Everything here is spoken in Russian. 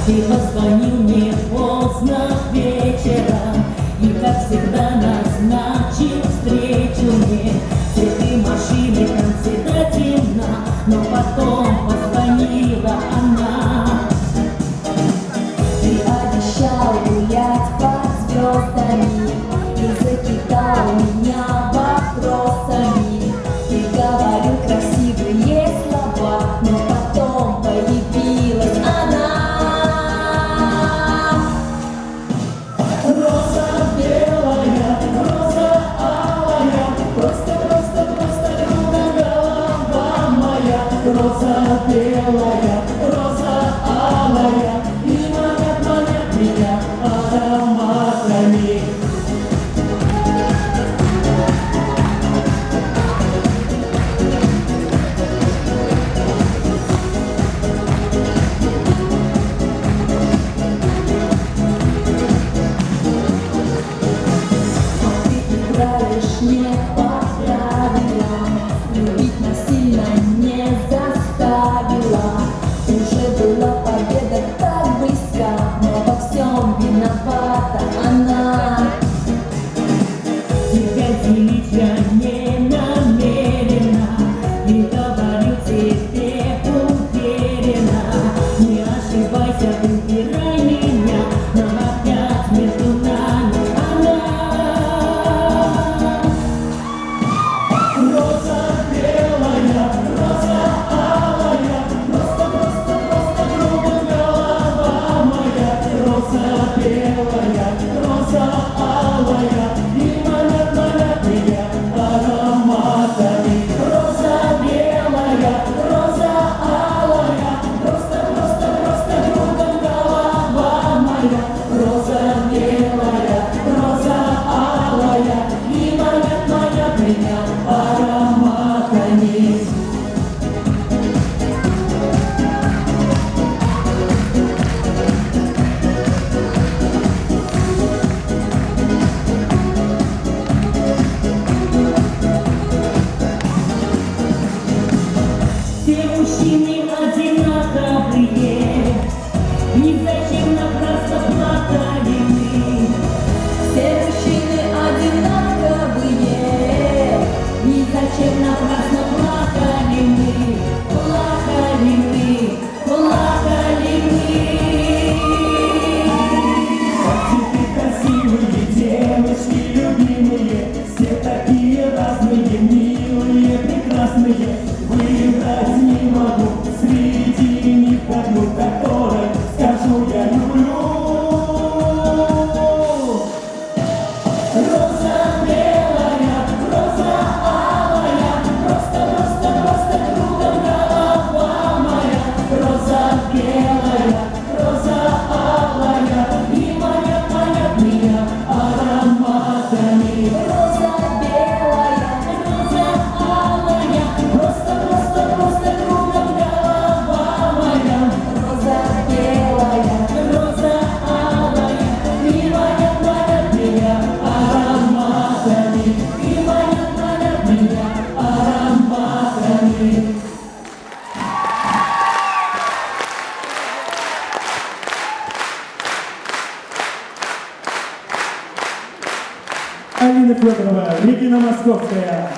Ты позвонил мне поздно вечером и, как всегда, назначил встречу мне. Цветы, машины, концы до темна, но потом позвонила она. Ты обещал гулять под звездами и закидал меня вопросами. Ты говорил красивые слова, но потом появилась она. Роза белая, роза алая, просто кругом голова моя. Роза белая, роза алая, и манят меня ароматами. Играешь не по правилам, любить насильно не заставила. Уже была победа так близка, но во всем виновата она. Тебя делить я не намерена, и говорю тебе уверенно. Не ошибайся, выбирай меня, но опять между нами она. Роза белая, роза алая, просто кругом голова моя. Роза белая, роза алая, и манят меня ароматами. Роза белая, роза алая, просто кругом голова моя. Роза белая, роза алая, и манят меня ароматами. Все мужчины одинаковые, и зачем напрасно плакали мы? Все мужчины одинаковые, И зачем напрасно плакали мы? Плакали мы, плакали мы. Какие красивые девочки, любимые, все такие разные, милые, прекрасные. Выбрать не могу среди них одну, которой скажу я люблю. Роза белая, роза алая, просто кругом голова моя. Роза белая, роза алая, и манят меня ароматами. роза белая, Роза алая, просто кругом голова моя. роза белая. Роза алая, и манят меня ароматами. И манят меня ароматами. Алина Федорова, Регина Московская.